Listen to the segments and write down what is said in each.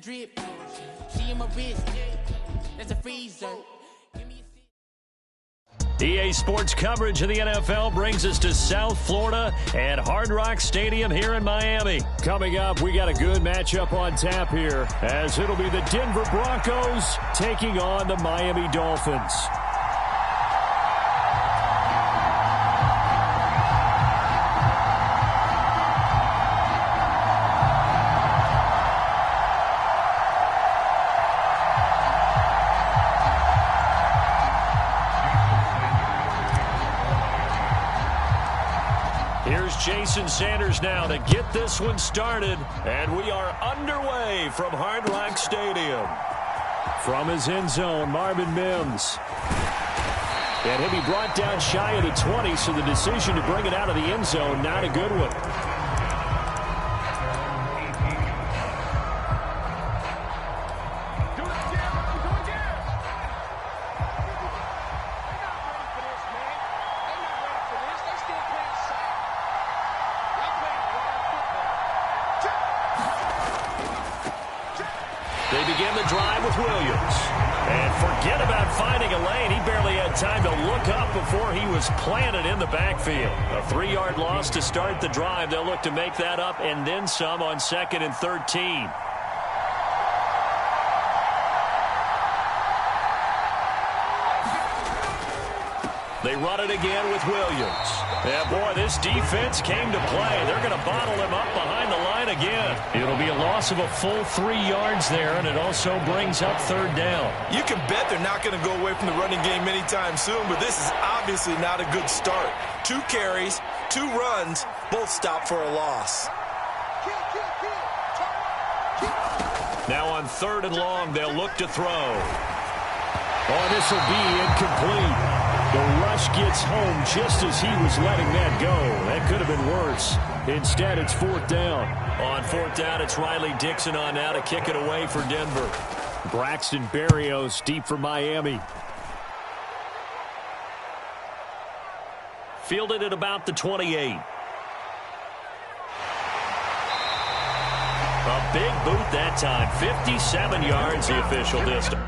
drip. She in my wrist. That's a freezer. EA Sports coverage of the NFL brings us to South Florida at Hard Rock Stadium here in Miami. Coming up, we got a good matchup on tap here, as it'll be the Denver Broncos taking on the Miami Dolphins. Here's Jason Sanders now to get this one started, and we are underway from Hard Rock Stadium. From his end zone, Marvin Mims. And he'll be brought down shy of the 20, so the decision to bring it out of the end zone, not a good one. They begin the drive with Williams. And forget about finding a lane. He barely had time to look up before he was planted in the backfield. A 3-yard loss to start the drive. They'll look to make that up and then some on 2nd and 13. They run it again with Williams. Yeah, boy, this defense came to play. They're going to bottle him up behind the line again. It'll be a loss of a full 3 yards there, and it also brings up 3rd down. You can bet they're not going to go away from the running game anytime soon, but this is obviously not a good start. 2 carries, 2 runs, both stopped for a loss. Now on 3rd and long, they'll look to throw. Oh, this will be incomplete. The rush gets home just as he was letting that go. That could have been worse. Instead, it's 4th down. On 4th down, it's Riley Dixon on now to kick it away for Denver. Braxton Berrios deep for Miami. Fielded at about the 28. A big boot that time. 57 yards the official distance.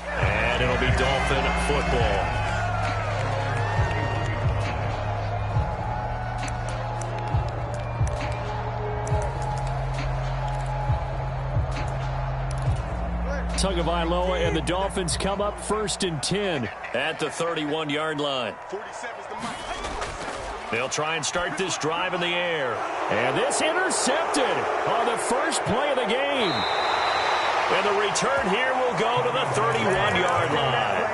And it'll be Dolphin football. Tagovailoa and the Dolphins come up 1st and 10. At the 31-yard line. They'll try and start this drive in the air. And this intercepted on the first play of the game. And the return here will go to the 31-yard line.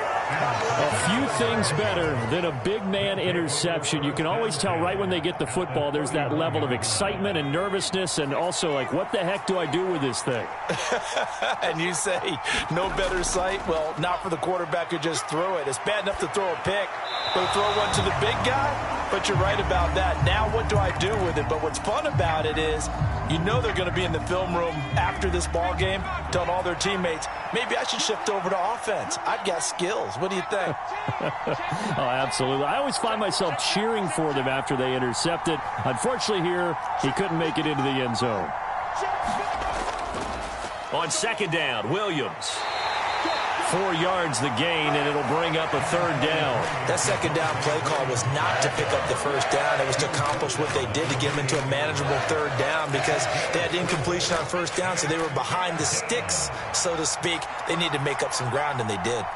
A few things better than a big man interception. You can always tell right when they get the football, there's that level of excitement and nervousness, and also like, what the heck do I do with this thing? And you say, no better sight? Well, not for the quarterback who just throw it. It's bad enough to throw a pick, but to throw one to the big guy? But you're right about that. Now what do I do with it? But what's fun about it is, you know they're going to be in the film room after this ball game, telling all their teammates, maybe I should shift over to offense. I've got skills. What do you think? Oh, absolutely. I always find myself cheering for them after they intercept it. Unfortunately here, he couldn't make it into the end zone. On 2nd down, Williams. 4 yards the gain, and it'll bring up a 3rd down. That 2nd down play call was not to pick up the 1st down. It was to accomplish what they did to get them into a manageable 3rd down because they had incompletion on 1st down, so they were behind the sticks, so to speak. They needed to make up some ground, and they did.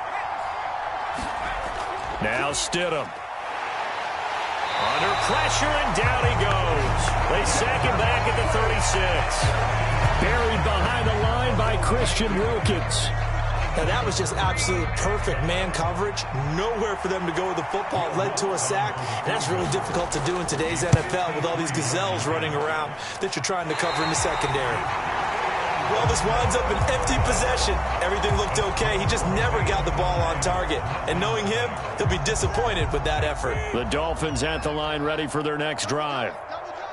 Now Stidham. Under pressure, and down he goes. They sack him back at the 36. Buried behind the line by Christian Wilkins. Now, that was just absolute perfect man coverage. Nowhere for them to go with the football. Led to a sack, and that's really difficult to do in today's NFL with all these gazelles running around that you're trying to cover in the secondary. Well, this winds up an empty possession. Everything looked okay. He just never got the ball on target. And knowing him, he'll be disappointed with that effort. The Dolphins at the line ready for their next drive.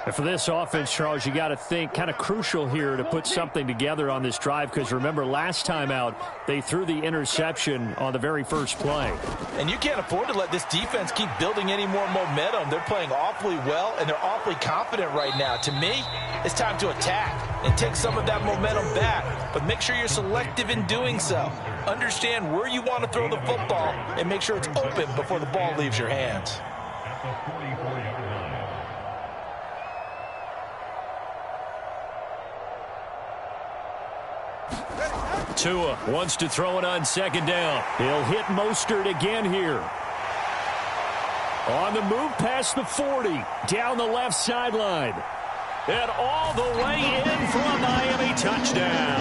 And for this offense, Charles, you got to think kind of crucial here to put something together on this drive, because remember last time out they threw the interception on the very first play. And you can't afford to let this defense keep building any more momentum. They're playing awfully well, and they're awfully confident right now. To me, it's time to attack and take some of that momentum back, but make sure you're selective in doing so. Understand where you want to throw the football and make sure it's open before the ball leaves your hands. Tua wants to throw it on second down. He'll hit Mostert again here. On the move past the 40, down the left sideline. And all the way in for a Miami touchdown.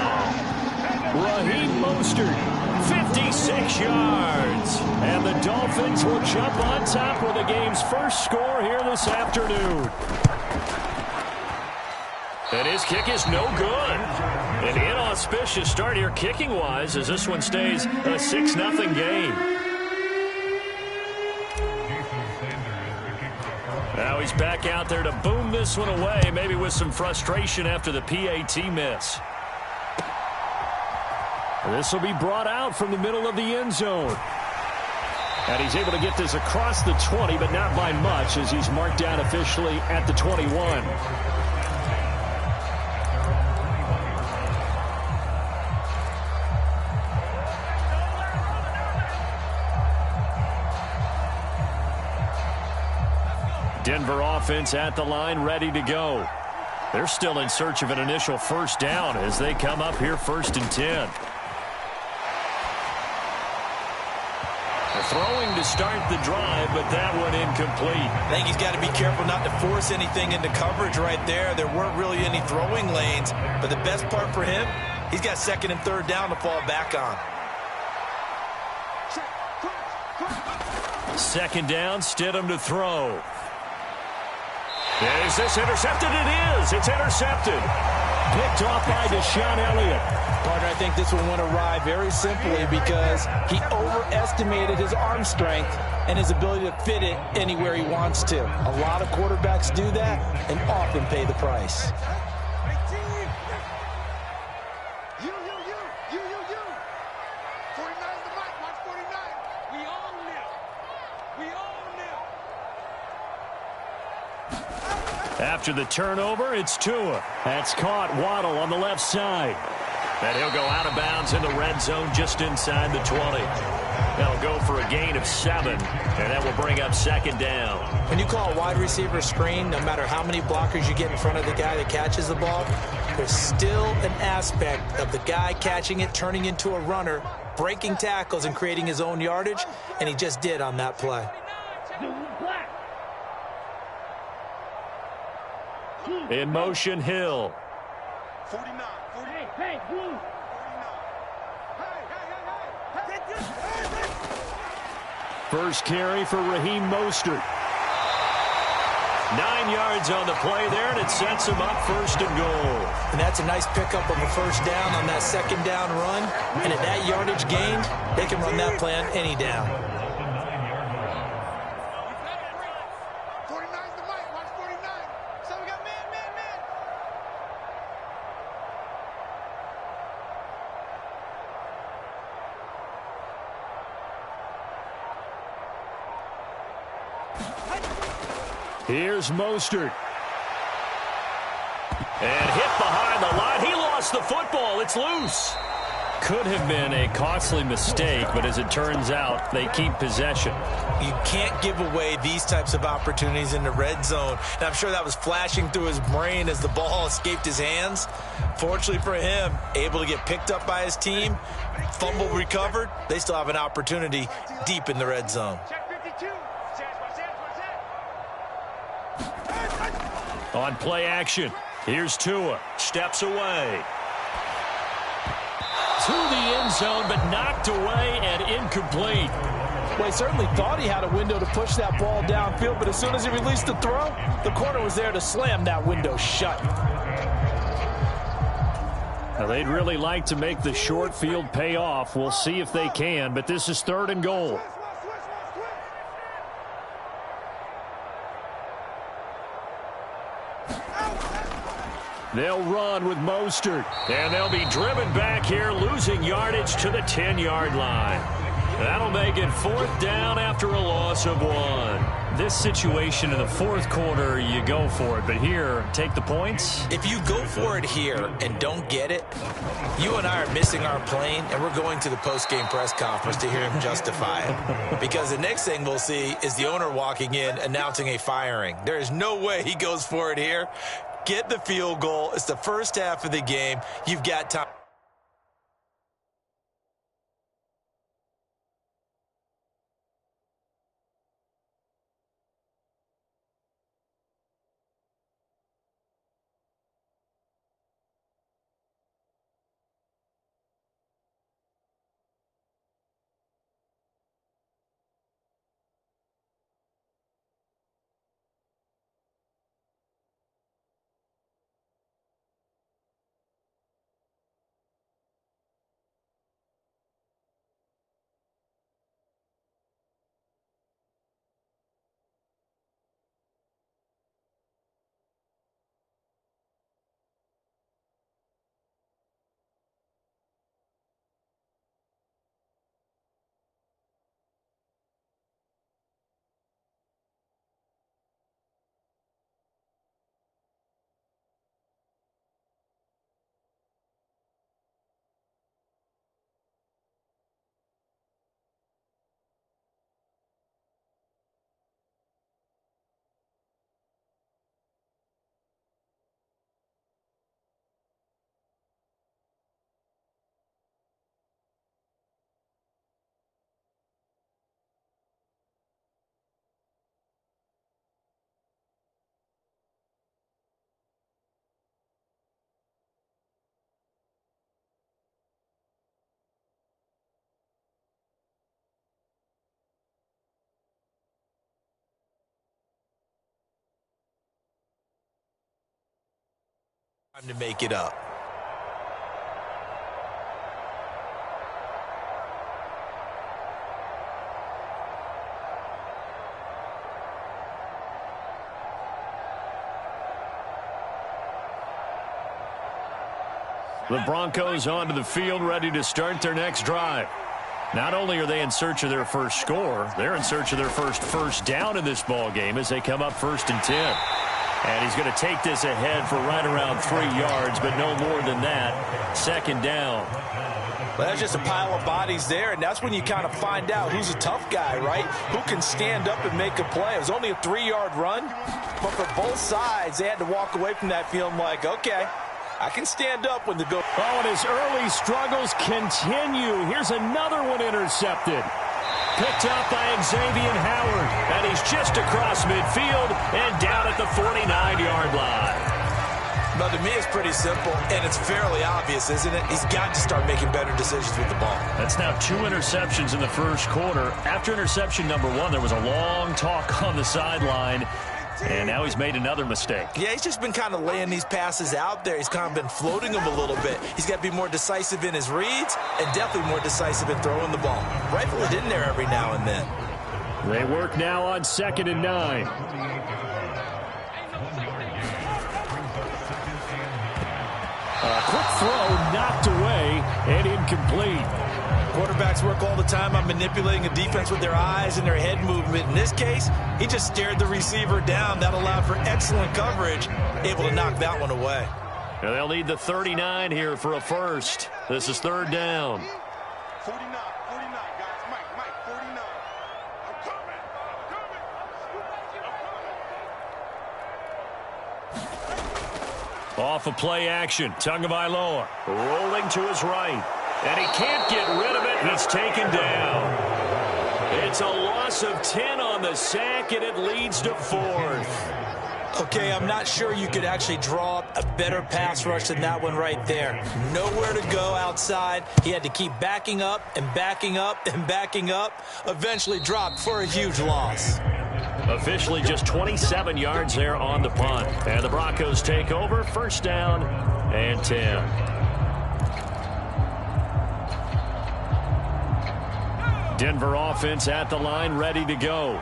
Raheem Mostert, 56 yards. And the Dolphins will jump on top with the game's first score here this afternoon. And his kick is no good. An inauspicious start here kicking-wise as this one stays a 6-0 game. Now he's back out there to boom this one away, maybe with some frustration after the PAT miss. This will be brought out from the middle of the end zone. And he's able to get this across the 20, but not by much, as he's marked down officially at the 21. Denver offense at the line, ready to go. They're still in search of an initial first down as they come up here 1st and 10. Throwing to start the drive, but that one incomplete. I think he's got to be careful not to force anything into coverage right there. There weren't really any throwing lanes, but the best part for him, he's got 2nd and 3rd down to fall back on. 2nd down, Stidham to throw. Is this intercepted? It is. It's intercepted. Picked off by Deshaun Elliott. Partner, I think this one went awry very simply because he overestimated his arm strength and his ability to fit it anywhere he wants to. A lot of quarterbacks do that and often pay the price. After the turnover, it's Tua. That's caught. Waddle on the left side. And he'll go out of bounds in the red zone just inside the 20. That'll go for a gain of 7, and that will bring up 2nd down. When you call a wide receiver screen, no matter how many blockers you get in front of the guy that catches the ball, there's still an aspect of the guy catching it, turning into a runner, breaking tackles and creating his own yardage, and he just did on that play. In motion, Hill. 49. 48. Hey, blue. 49. Hey. First carry for Raheem Mostert. 9 yards on the play there, and it sets him up 1st and goal. And that's a nice pickup of a 1st down on that 2nd down run. And at that yardage gained, they can run that play on any down. Here's Mostert. And hit behind the line. He lost the football. It's loose. Could have been a costly mistake, but as it turns out, they keep possession. You can't give away these types of opportunities in the red zone. And I'm sure that was flashing through his brain as the ball escaped his hands. Fortunately for him, able to get picked up by his team, fumble recovered. They still have an opportunity deep in the red zone. On play action, here's Tua. Steps away. To the end zone, but knocked away and incomplete. Well, he certainly thought he had a window to push that ball downfield, but as soon as he released the throw, the corner was there to slam that window shut. Now, they'd really like to make the short field pay off. We'll see if they can, but this is 3rd and goal. They'll run with Mostert. And they'll be driven back here, losing yardage to the 10-yard line. That'll make it 4th down after a loss of 1. This situation in the 4th quarter, you go for it. But here, take the points. If you go for it here and don't get it, you and I are missing our plane, and we're going to the post-game press conference to hear him justify it. Because the next thing we'll see is the owner walking in announcing a firing. There is no way he goes for it here. Get the field goal. It's the first half of the game. You've got time. Time to make it up. The Broncos onto the field, ready to start their next drive. Not only are they in search of their first score, they're in search of their first down in this ball game as they come up 1st and 10. And he's going to take this ahead for right around 3 yards, but no more than that. 2nd down. Well, that's just a pile of bodies there, and that's when you kind of find out who's a tough guy, right? Who can stand up and make a play. It was only a 3-yard run, but for both sides, they had to walk away from that feeling like, okay, I can stand up when the go. Oh, and his early struggles continue. Here's another one intercepted. Picked up by Xavier Howard, and he's just across midfield and down at the 49-yard line. But to me, it's pretty simple, and it's fairly obvious, isn't it? He's got to start making better decisions with the ball. That's now 2 interceptions in the first quarter. After interception number 1, there was a long talk on the sideline, and now he's made another mistake. Yeah, he's just been kind of laying these passes out there. He's kind of been floating them a little bit. He's got to be more decisive in his reads and definitely more decisive in throwing the ball. Rifle it in there every now and then. They work now on 2nd and 9. A quick throw knocked away and incomplete. Quarterbacks work all the time on manipulating a defense with their eyes and their head movement. In this case, he just stared the receiver down. That allowed for excellent coverage, able to knock that one away. And they'll need the 39 here for a first. This is 3rd down. 49, guys. Mike, 49. I'm coming. Off of play action, Tagovailoa rolling to his right. And he can't get rid of it, and it's taken down. It's a loss of 10 on the sack, and it leads to 4th. Okay, I'm not sure you could actually draw up a better pass rush than that one right there. Nowhere to go outside. He had to keep backing up and backing up and backing up. Eventually dropped for a huge loss. Officially just 27 yards there on the punt. And the Broncos take over, 1st down and 10. Denver offense at the line, ready to go.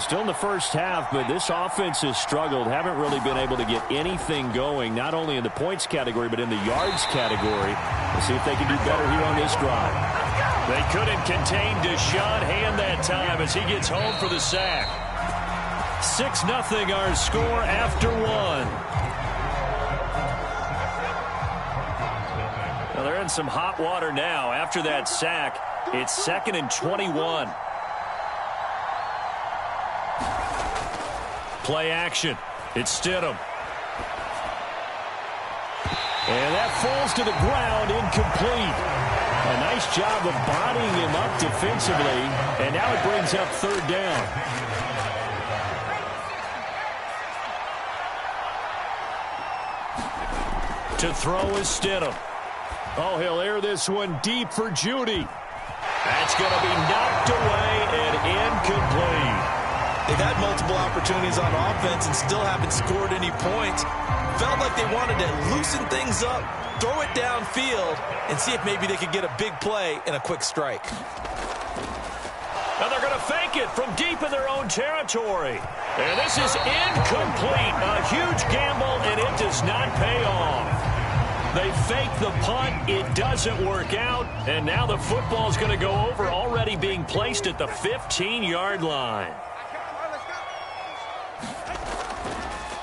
Still in the first half, but this offense has struggled. Haven't really been able to get anything going, not only in the points category, but in the yards category. Let's see if they can do better here on this drive. They couldn't contain Deshaun Hand that time as he gets home for the sack. 6-0 our score after one. Well, they're in some hot water now. After that sack, it's 2nd and 21. Play action. It's Stidham. And that falls to the ground, incomplete. A nice job of bodying him up defensively, and now it brings up 3rd down. To throw is Stidham. Oh, he'll air this one deep for Judy. That's going to be knocked away and incomplete. They've had multiple opportunities on offense and still haven't scored any points. Felt like they wanted to loosen things up, throw it downfield, and see if maybe they could get a big play and a quick strike. Now they're going to fake it from deep in their own territory. And this is incomplete. A huge gamble, and it does not pay off. They fake the punt. It doesn't work out. And now the football is going to go over, already being placed at the 15-yard line.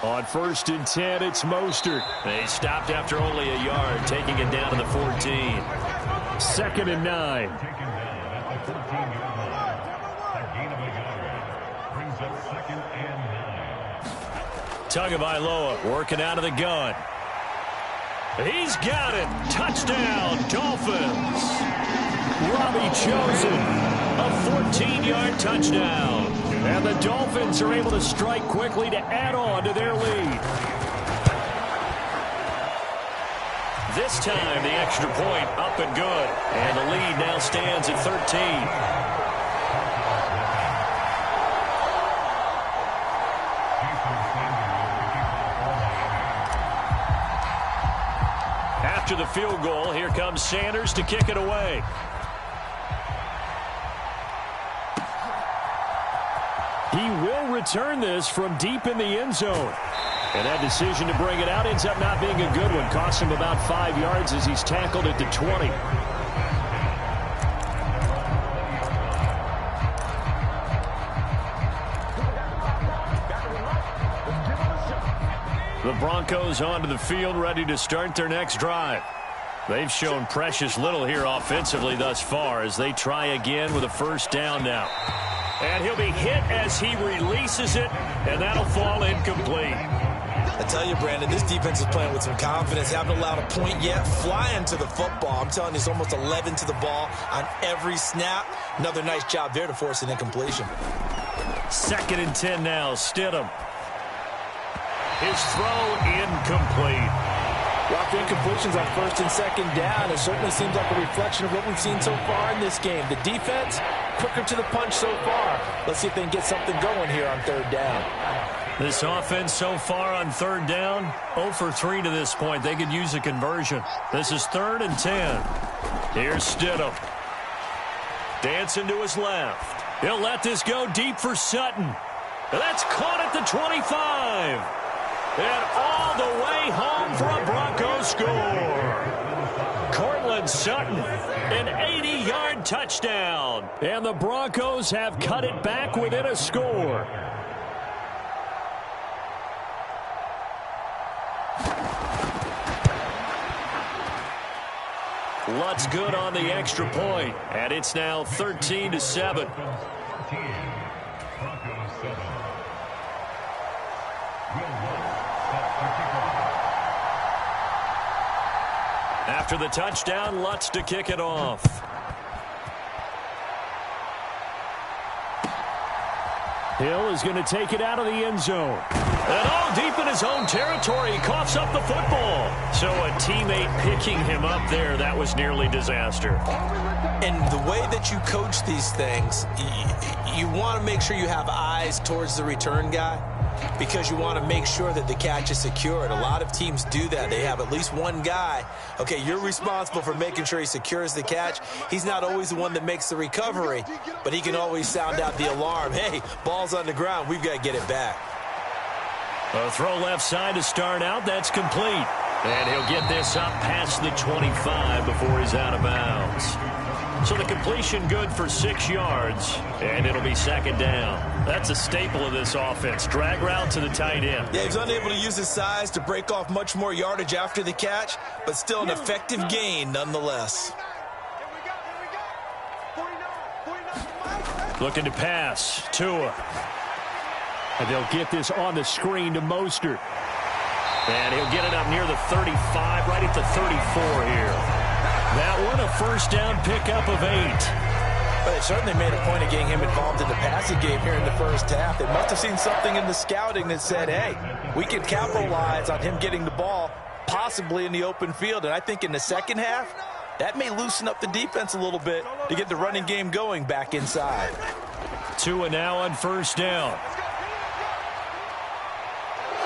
On 1st and 10, it's Mostert. They stopped after only a yard, taking it down to the 14. 2nd and 9. Tagovailoa working out of the gun. He's got it. Touchdown, Dolphins. Robbie Chosen, a 14-yard touchdown. And the Dolphins are able to strike quickly to add on to their lead. This time, the extra point up and good. And the lead now stands at 13. After the field goal, here comes Sanders to kick it away. He will return this from deep in the end zone. And that decision to bring it out ends up not being a good one. Costs him about 5 yards as he's tackled at the 20. The Broncos onto the field, ready to start their next drive. They've shown precious little here offensively thus far as they try again with a 1st down now. And he'll be hit as he releases it, and that'll fall incomplete. I tell you, Brandon, this defense is playing with some confidence. Haven't allowed a point yet. Flying to the football. I'm telling you, it's almost 11 to the ball on every snap. Another nice job there to force an incompletion. 2nd and 10 now. Stidham. His throw incomplete. Well, after incompletions on 1st and 2nd down, it certainly seems like a reflection of what we've seen so far in this game. The defense, quicker to the punch so far. Let's see if they can get something going here on 3rd down. This offense so far on 3rd down, 0 for 3 to this point. They could use a conversion. This is 3rd and 10. Here's Stidham. Dancing to his left. He'll let this go deep for Sutton. That's caught at the 25. And all the way home for a Broncos score. Cortland Sutton, an 80-yard touchdown. And the Broncos have cut it back within a score. Lutz good on the extra point, and it's now 13-7. After the touchdown, Lutz to kick it off. Hill is going to take it out of the end zone. And all deep in his own territory, he coughs up the football. So a teammate picking him up there, that was nearly disaster. And the way that you coach these things, you want to make sure you have eyes towards the return guy. because you want to make sure that the catch is secured. A lot of teams do that. They have at least one guy. Okay, you're responsible for making sure he secures the catch. He's not always the one that makes the recovery, but he can always sound out the alarm. Hey, ball's on the ground. We've got to get it back. A throw left side to start out. That's complete. And he'll get this up past the 25 before he's out of bounds. So the completion good for 6 yards, and it'll be second down. That's a staple of this offense. Drag route to the tight end. Yeah, he's unable to use his size to break off much more yardage after the catch, but still an effective gain nonetheless. Looking to pass. Tua. And they'll get this on the screen to Mostert. And he'll get it up near the 35, right at the 34 here. That one, a first down pickup of 8. But they certainly made a point of getting him involved in the passing game here in the first half. They must have seen something in the scouting that said, hey, we can capitalize on him getting the ball possibly in the open field. And I think in the second half, that may loosen up the defense a little bit to get the running game going back inside. Tua now on first down.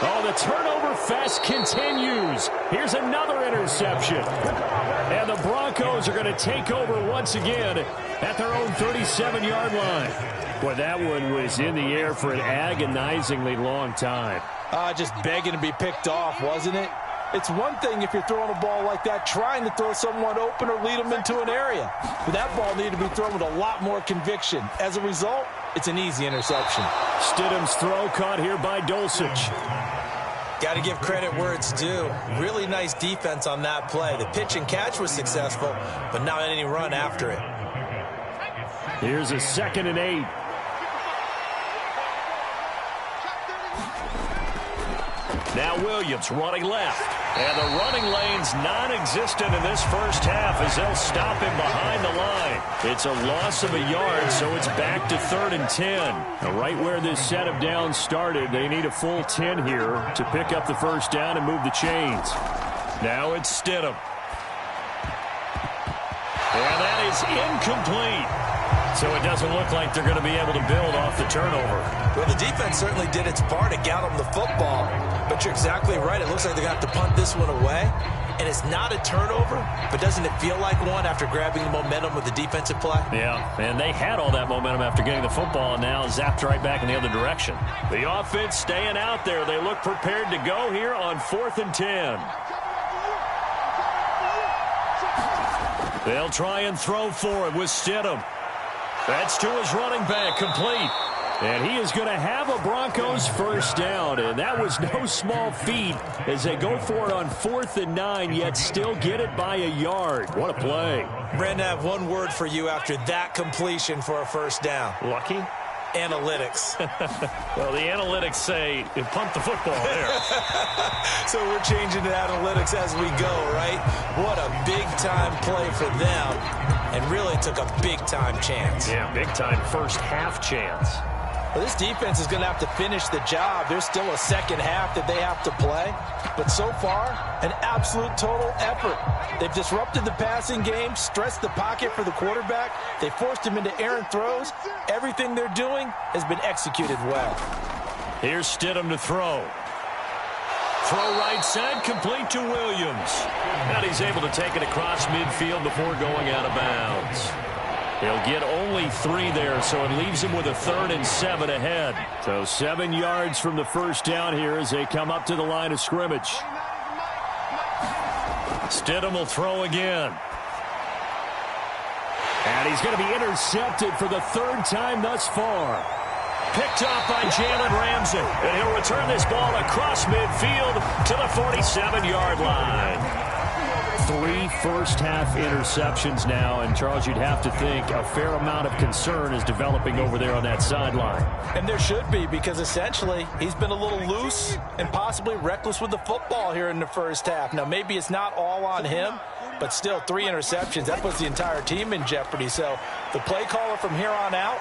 Oh, the turnover fest continues. Here's another interception. And the Broncos are going to take over once again at their own 37-yard line. Boy, that one was in the air for an agonizingly long time. Just begging to be picked off, wasn't it? It's one thing if you're throwing a ball like that, trying to throw someone open or lead them into an area. But that ball needed to be thrown with a lot more conviction. As a result, it's an easy interception. Stidham's throw caught here by Dulcich. Got to give credit where it's due. Really nice defense on that play. The pitch and catch was successful, but not any run after it. Here's a 2nd and 8. Now Williams running left. And the running lane's non-existent in this first half as they'll stop him behind the line. It's a loss of a yard, so it's back to 3rd and 10. Now, right where this set of downs started, they need a full 10 here to pick up the first down and move the chains. Now it's Stidham. And that is incomplete. So it doesn't look like they're going to be able to build off the turnover. Well, the defense certainly did its part to get them the football. But you're exactly right. It looks like they're going to have to punt this one away. And it's not a turnover, but doesn't it feel like one after grabbing the momentum with the defensive play? Yeah, and they had all that momentum after getting the football and now zapped right back in the other direction. The offense staying out there. They look prepared to go here on 4th and 10. They'll try and throw for it with Stidham. That's to his running back, complete. And he is going to have a Broncos first down. And that was no small feat as they go for it on 4th and 9, yet still get it by a yard. What a play. Brandon, I have one word for you after that completion for a first down. Lucky? Analytics. Well, the analytics say you punt the football there. So we're changing to analytics as we go, right? What a big-time play for them, and really took a big-time chance. Yeah, big-time first half chance. Well, this defense is going to have to finish the job. There's still a second half that they have to play. But so far, an absolute total effort. They've disrupted the passing game, stressed the pocket for the quarterback. They forced him into errant throws. Everything they're doing has been executed well. Here's Stidham to throw. Throw right side, complete to Williams. And he's able to take it across midfield before going out of bounds. He'll get only 3 there, so it leaves him with a 3rd and 7 ahead. So 7 yards from the first down here as they come up to the line of scrimmage. Stidham will throw again. And he's going to be intercepted for the 3rd time thus far. Picked off by Jalen Ramsey. And he'll return this ball across midfield to the 47-yard line. 3 first-half interceptions now, and Charles, you'd have to think a fair amount of concern is developing over there on that sideline. And there should be, because essentially he's been a little loose and possibly reckless with the football here in the first half. Now, maybe it's not all on him, but still 3 interceptions. That puts the entire team in jeopardy. So the play caller from here on out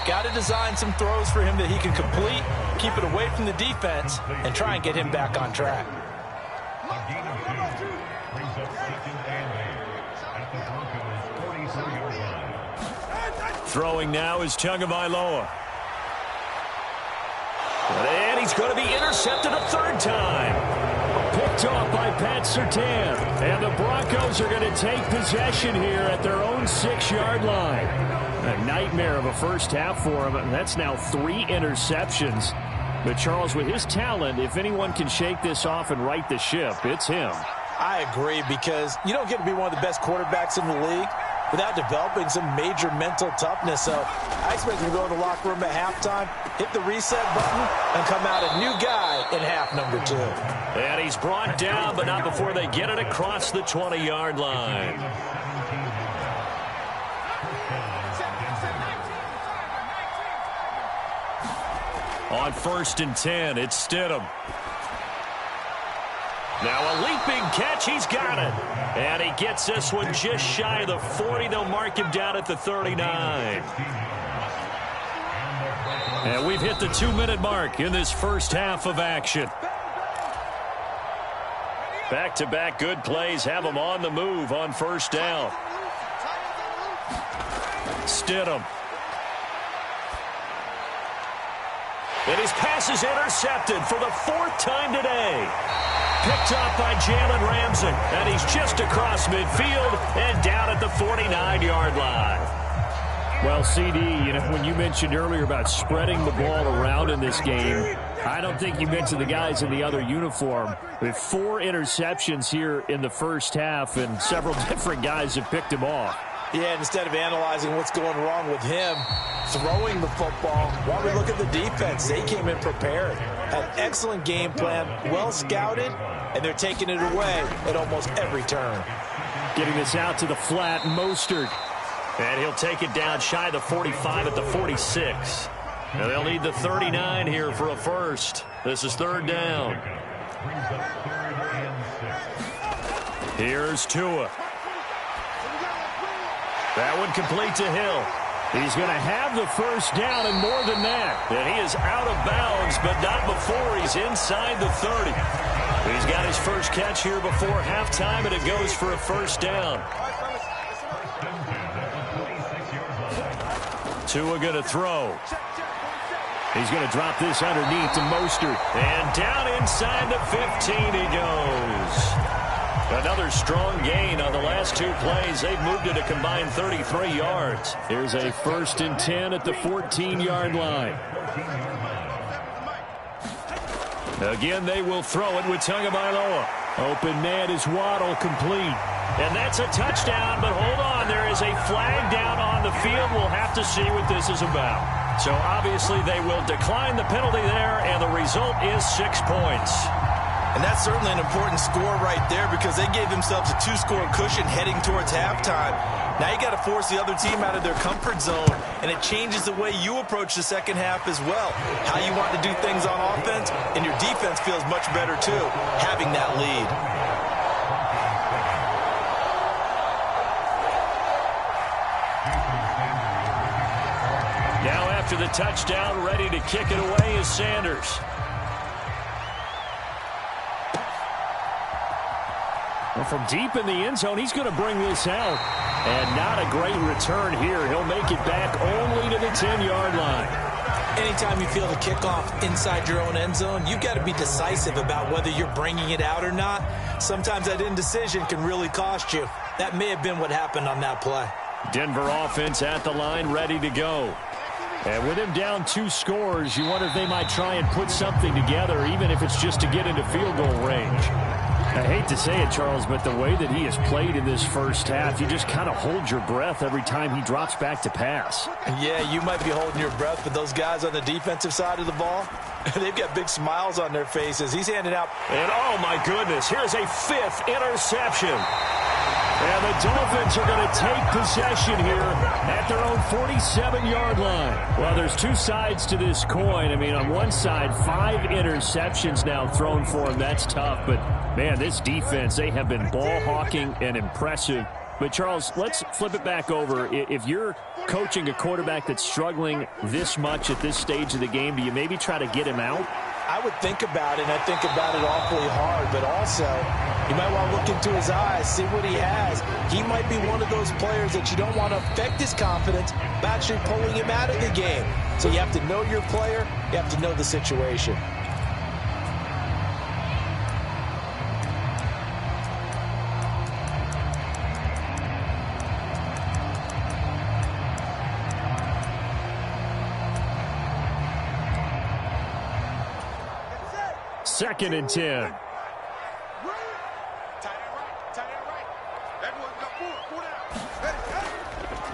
got to design some throws for him that he can complete, keep it away from the defense, and try and get him back on track. Throwing now is Tagovailoa. And he's he's going to be intercepted a third time. Picked off by Pat Surtain. And the Broncos are going to take possession here at their own 6-yard line. A nightmare of a first half for him, and that's now 3 interceptions. But Charles, with his talent, if anyone can shake this off and right the ship, it's him. I agree, because you don't get to be one of the best quarterbacks in the league without developing some major mental toughness. So I expect him to go to the locker room at halftime, hit the reset button, and come out a new guy in half number 2. And he's brought down, but not before they get it across the 20-yard line. On 1st and 10, it's Stidham. Now a leaping catch, he's got it. And he gets this one just shy of the 40. They'll mark him down at the 39. And we've hit the 2-minute mark in this first half of action. Back-to-back good plays have him on the move on first down. Stidham. And his pass is intercepted for the 4th time today. Picked off by Jalen Ramsey. And he's just across midfield and down at the 49-yard line. Well, CD, you know, when you mentioned earlier about spreading the ball around in this game, I don't think you mentioned the guys in the other uniform. With 4 interceptions here in the first half, and several different guys have picked him off. Yeah, instead of analyzing what's going wrong with him throwing the football, while we look at the defense, they came in prepared. Had excellent game plan, well scouted, and they're taking it away at almost every turn. Getting this out to the flat, Mostert. And he'll take it down shy of the 45 at the 46. And they'll need the 39 here for a first. This is 3rd down. Here's Tua. That one complete to Hill. He's going to have the first down and more than that. And he is out of bounds, but not before he's inside the 30. He's got his first catch here before halftime, and it goes for a first down. Tua going to throw. He's going to drop this underneath to Mostert. And down inside the 15 he goes. Another strong gain on the last 2 plays. They've moved it a combined 33 yards. Here's a 1st and 10 at the 14-yard line. Again, they will throw it with Tagovailoa. Open man is Waddle, complete. And that's a touchdown, but hold on. There is a flag down on the field. We'll have to see what this is about. So obviously they will decline the penalty there, and the result is 6 points. And that's certainly an important score right there, because they gave themselves a 2-score cushion heading towards halftime. Now you got to force the other team out of their comfort zone, and it changes the way you approach the second half as well. How you want to do things on offense, and your defense feels much better too, having that lead. Now after the touchdown, ready to kick it away is Sanders. Well, from deep in the end zone, he's going to bring this out. And not a great return here. He'll make it back only to the 10-yard line. Anytime you feel the kickoff inside your own end zone, you've got to be decisive about whether you're bringing it out or not. Sometimes that indecision can really cost you. That may have been what happened on that play. Denver offense at the line, ready to go. And with him down 2 scores, you wonder if they might try and put something together, even if it's just to get into field goal range. I hate to say it, Charles, but the way that he has played in this first half, you just kind of hold your breath every time he drops back to pass. Yeah, you might be holding your breath, but those guys on the defensive side of the ball, they've got big smiles on their faces. He's handing out. And oh my goodness, here's a 5th interception. And the Dolphins are going to take possession here at their own 47-yard line. Well, there's 2 sides to this coin. I mean, on one side, 5 interceptions now thrown for him. That's tough. But, man, this defense, they have been ball hawking and impressive. But, Charles, let's flip it back over. If you're coaching a quarterback that's struggling this much at this stage of the game, do you maybe try to get him out? I would think about it, and I think about it awfully hard, but also you might want to look into his eyes, see what he has. He might be one of those players that you don't want to affect his confidence by actually pulling him out of the game. So you have to know your player, you have to know the situation. 2nd and 10.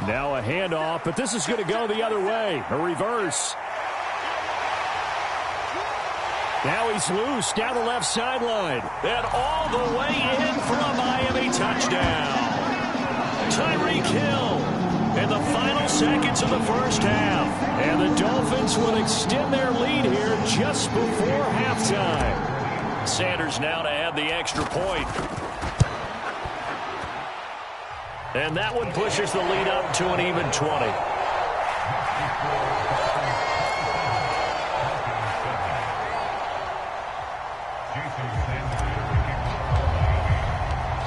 Now a handoff, but this is going to go the other way. A reverse. Now he's loose down the left sideline. And all the way in for a Miami touchdown. Tyreek Hill in the final seconds of the first half. And the Dolphins will extend their lead here just before halftime. Sanders now to add the extra point. And that one pushes the lead up to an even 20.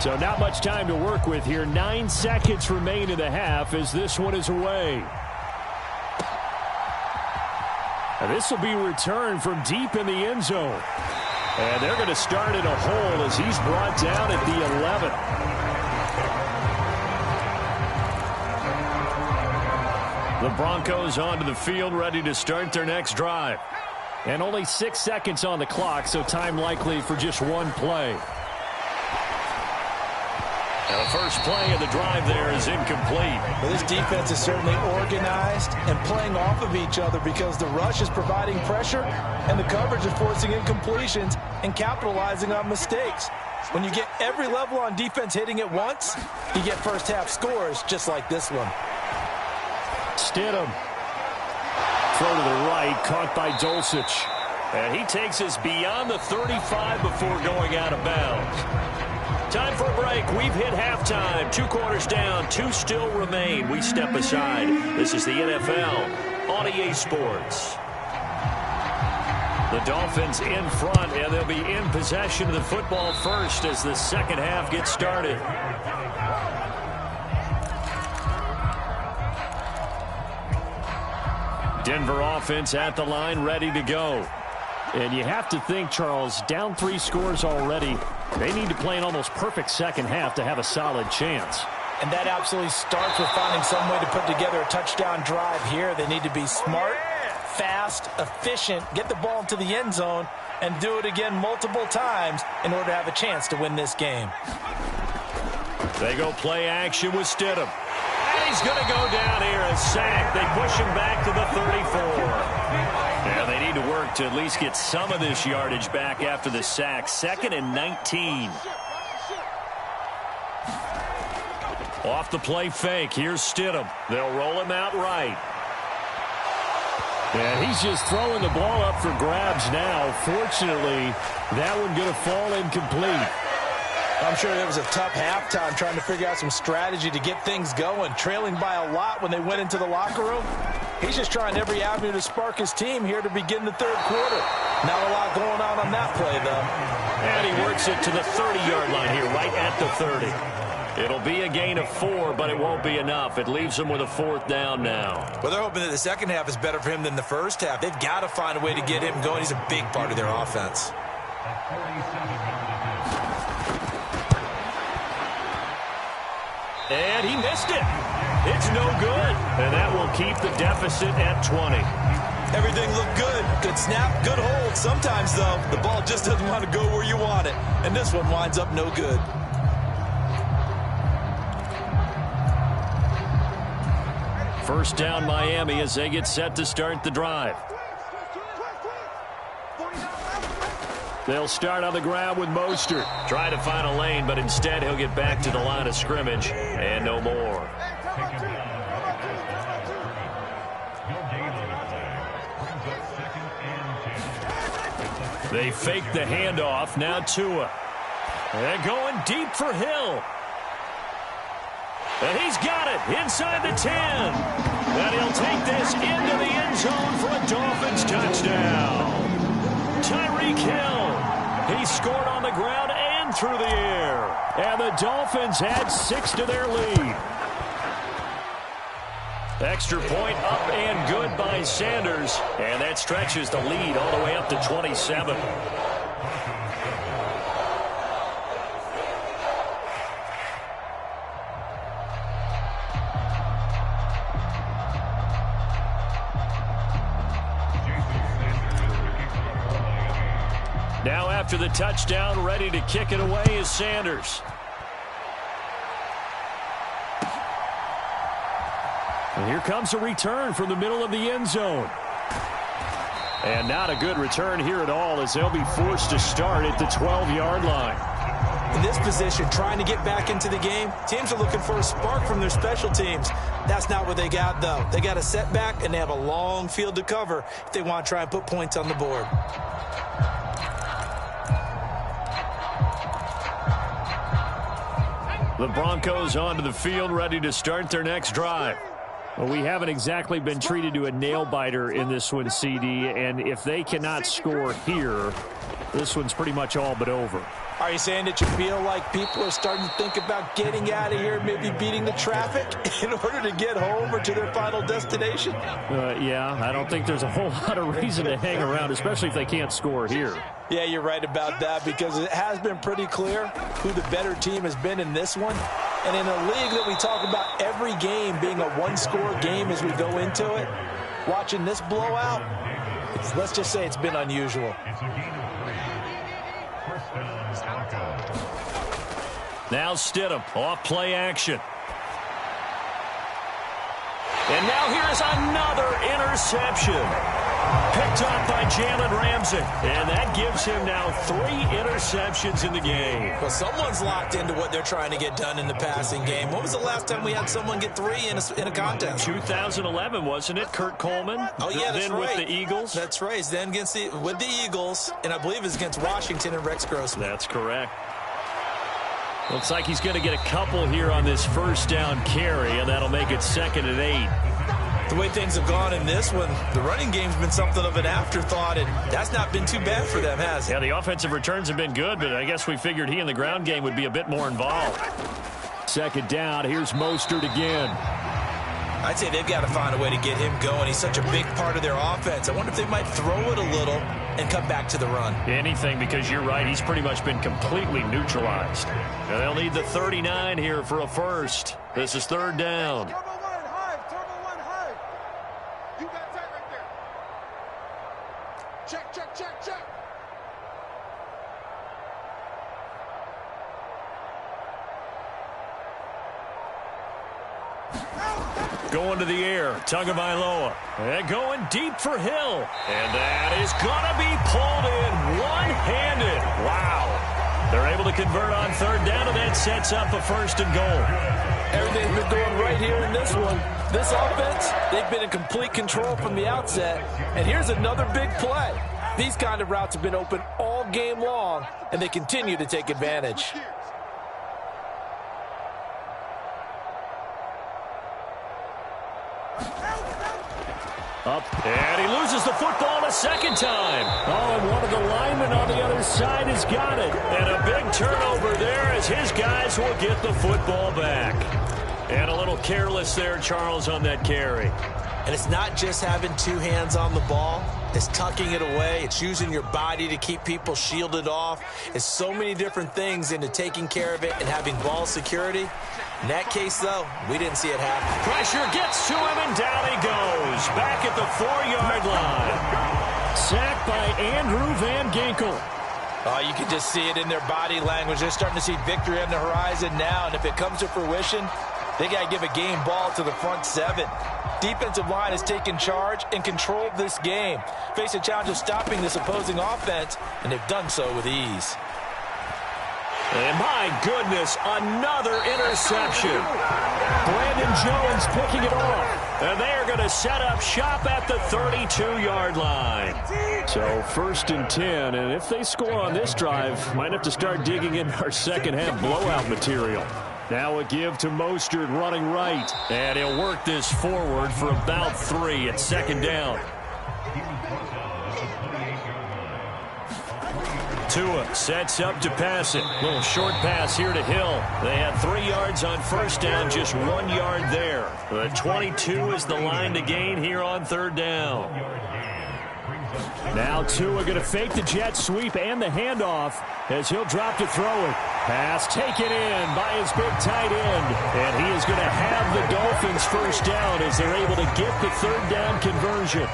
So not much time to work with here. 9 seconds remain in the half as this one is away. And this will be returned from deep in the end zone. And they're going to start in a hole as he's brought down at the 11. The Broncos onto the field, ready to start their next drive. And only 6 seconds on the clock, so time likely for just one play. Now the first play of the drive there is incomplete. Well, this defense is certainly organized and playing off of each other because the rush is providing pressure and the coverage is forcing incompletions and capitalizing on mistakes. When you get every level on defense hitting at once, you get first half scores just like this one. Stidham. Throw to the right, caught by Dulcich. And he takes us beyond the 35 before going out of bounds. Time for a break. We've hit halftime. 2 quarters down. 2 still remain. We step aside. This is the NFL on EA Sports. The Dolphins in front, and they'll be in possession of the football first as the second half gets started. Denver offense at the line, ready to go. And you have to think, Charles, down 3 scores already. They need to play an almost perfect second half to have a solid chance. And that absolutely starts with finding some way to put together a touchdown drive here. They need to be smart, fast, efficient, get the ball into the end zone, and do it again multiple times in order to have a chance to win this game. They go play action with Stidham. And he's going to go down here, a sack. They push him back to the 34. Yeah, they need to work to at least get some of this yardage back after the sack. 2nd and 19. Off the play fake. Here's Stidham. They'll roll him out right. And he's just throwing the ball up for grabs now. Fortunately, that one going to fall incomplete. I'm sure it was a tough halftime trying to figure out some strategy to get things going. Trailing by a lot when they went into the locker room. He's just trying every avenue to spark his team here to begin the third quarter. Not a lot going on that play, though. And he works it to the 30-yard line here, right at the 30. It'll be a gain of 4, but it won't be enough. It leaves him with a 4th down now. Well, they're hoping that the second half is better for him than the first half. They've got to find a way to get him going. He's a big part of their offense. And he missed it. It's no good. And that will keep the deficit at 20. Everything looked good. Good snap, good hold. Sometimes, though, the ball just doesn't want to go where you want it. And this one winds up no good. First down Miami as they get set to start the drive. They'll start on the ground with Mostert. Try to find a lane, but instead he'll get back to the line of scrimmage and no more. They fake the handoff. Now Tua. They're going deep for Hill. And he's got it inside the 10. And he'll take this into the end zone for a Dolphins touchdown. Tyreek Hill. He scored on the ground and through the air. And the Dolphins add 6 to their lead. Extra point up and good by Sanders. And that stretches the lead all the way up to 27. Now after the touchdown. Ready to kick it away is Sanders. And here comes a return from the middle of the end zone. And not a good return here at all, as they'll be forced to start at the 12-yard line. In this position, trying to get back into the game, teams are looking for a spark from their special teams. That's not what they got, though. They got a setback, and they have a long field to cover if they want to try and put points on the board. The Broncos onto the field, ready to start their next drive. Well, we haven't exactly been treated to a nail-biter in this one, CD, and if they cannot score here, this one's pretty much all but over. Are you saying that you feel like people are starting to think about getting out of here, maybe beating the traffic in order to get home or to their final destination? Yeah, I don't think there's a whole lot of reason to hang around, especially if they can't score here. Yeah, you're right about that, because it has been pretty clear who the better team has been in this one. And in a league that we talk about every game being a one-score game as we go into it, watching this blowout, let's just say it's been unusual. Now Stidham, off play action. And now here's another interception. Picked off by Jalen Ramsey. And that gives him now 3 interceptions in the game. Well, someone's locked into what they're trying to get done in the passing game. When was the last time we had someone get 3 in a contest? 2011, wasn't it? Kurt Coleman? Oh, yeah, that's then right. With the Eagles? That's right. Then with the Eagles, and I believe it's against Washington and Rex Grossman. That's correct. Looks like he's going to get a couple here on this first down carry, and that'll make it 2nd and 8. The way things have gone in this one, the running game's been something of an afterthought, and that's not been too bad for them, has it? Yeah, the offensive returns have been good, but I guess we figured he in the ground game would be a bit more involved. 2nd down, here's Mostert again. I'd say they've got to find a way to get him going. He's such a big part of their offense. I wonder if they might throw it a little and come back to the run. Anything, because you're right, he's pretty much been completely neutralized. And they'll need the 39 here for a first. This is 3rd down. Check. Going to the air, Tagovailoa. And going deep for Hill. And that is going to be pulled in one-handed. Wow. They're able to convert on 3rd down, and that sets up a 1st and goal. Everything's been going right here in this one. This offense, they've been in complete control from the outset. And here's another big play. These kind of routes have been open all game long, and they continue to take advantage. Up, and he loses the football a 2nd time. Oh, and one of the linemen on the other side has got it. And a big turnover there as his guys will get the football back. And a little careless there, Charles, on that carry. And it's not just having 2 hands on the ball. It's tucking it away. It's using your body to keep people shielded off. It's so many different things into taking care of it and having ball security. In that case, though, we didn't see it happen. Pressure gets to him, and down he goes. Back at the 4-yard line. Sacked by Andrew Van Ginkel. Oh, you can just see it in their body language. They're starting to see victory on the horizon now, and if it comes to fruition, they got to give a game ball to the front 7. Defensive line has taken charge and controlled this game. Face a challenge of stopping this opposing offense, and they've done so with ease. And my goodness, another interception. Brandon Jones picking it off. And they are going to set up shop at the 32-yard line. So 1st and 10, and if they score on this drive, might have to start digging in our second-half blowout material. Now a give to Mostert running right. And he'll work this forward for about 3 at 2nd down. Tua sets up to pass it. Little short pass here to Hill. They had 3 yards on 1st down, just 1 yard there. The 22 is the line to gain here on 3rd down. Now Tua going to fake the jet sweep and the handoff as he'll drop to throw it. Pass taken in by his big tight end. And he is going to have the Dolphins 1st down as they're able to get the 3rd down conversion.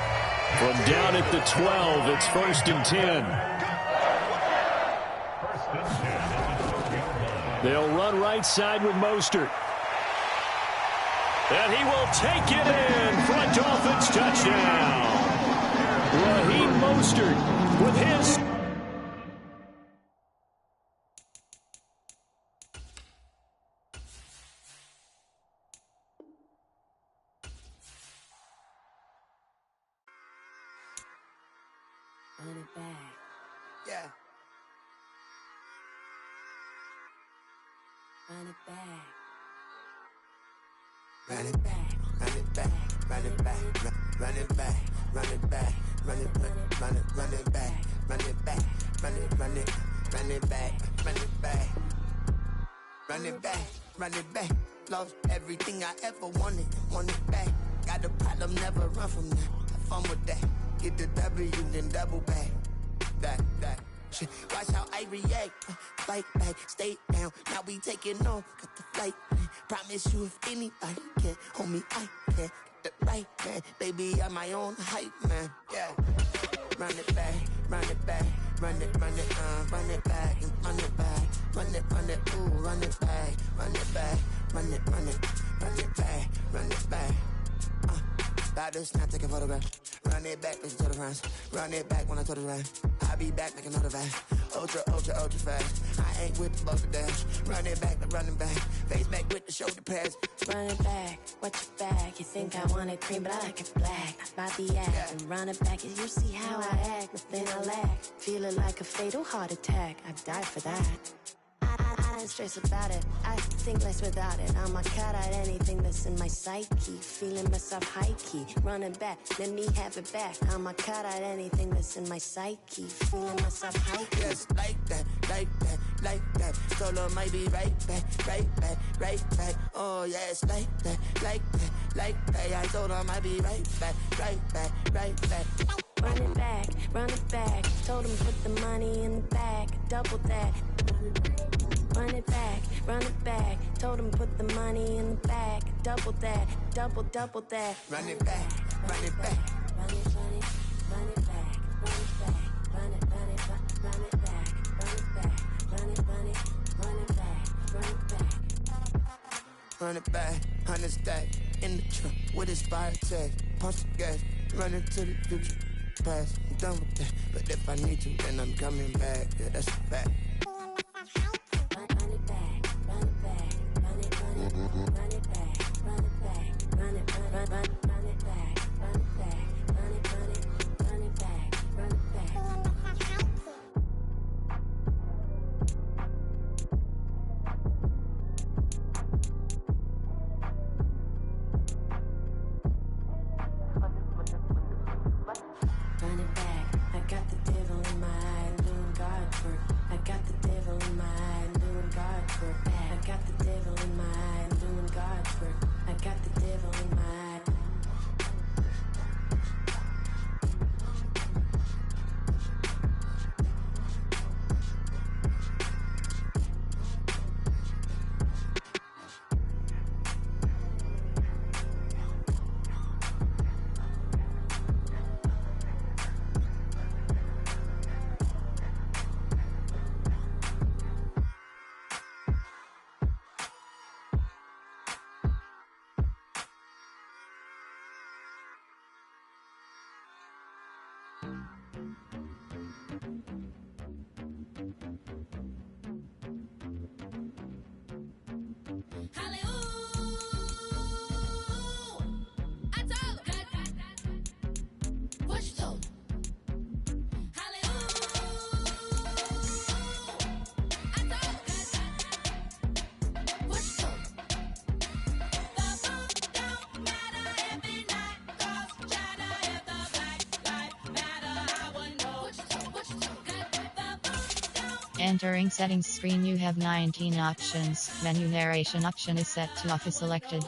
From down at the 12, it's 1st and 10. They'll run right side with Mostert. And he will take it in for a Dolphins touchdown. Raheem Mostert with his... Run it back. Yeah. Run it back. Run it back, run it back, run it back, run it back, run it back, run it back, run it back, run it back, run it back, run it back, run it back, run it back. Lost everything I ever wanted, want it back. Got a problem, never run from that. Have fun with that. Get the W, then double back. That. Shit. Watch how I react. Fight back, stay down. Now we taking off, got the flight. Promise you if anybody can hold me, I can. Get the right man, baby, I'm my own hype man. Yeah. Run it back, run it back, run it back, and run it back, run it, ooh, run it back, run it back, run it back, run it back. About to snap, take a photograph. Run it back, listen to the friends. Run it back when I told the right. I'll be back, make another fast. Ultra fast. I ain't with the bucket dash. Run it back, running back. Face back with the shoulder pads. Run it back, watch your back. You think I want it cream, but I like it black. About the act and run it back. As you see how I act, nothing I lack. Feel it like a fatal heart attack. I'd die for that. I don't stress about it, I think less without it. I'ma cut out anything that's in my psyche. Feeling myself high-key, running back, let me have it back. I'ma cut out anything that's in my psyche. Feeling myself high-key. Yes, like that. Solo might be right back. Oh yes, like that. I told her I might be right back. Run it back, told him put the money in the bag, double that. Run it back, told him put the money in the bag, double that, double that. Run it back. Run it back, run it back, run it back, run it back, run it back, run it back. Run it back, 100 stack in the trunk with his fire tag. Punch the gas, run into the future. Past, I'm done with that. But if I need to, then I'm coming back. Yeah, that's a fact. Run it back, run it back, run it back, run it back, run it back, run it back, run it back, run it back, run it back. Run it back, I got the devil in my eye, doing God's work. I got the devil in my eye, doing God's work. I got the devil in my eye, doing God's work. I got the devil in my eye. Entering settings screen, you have 19 options. Menu narration option is set to off is selected.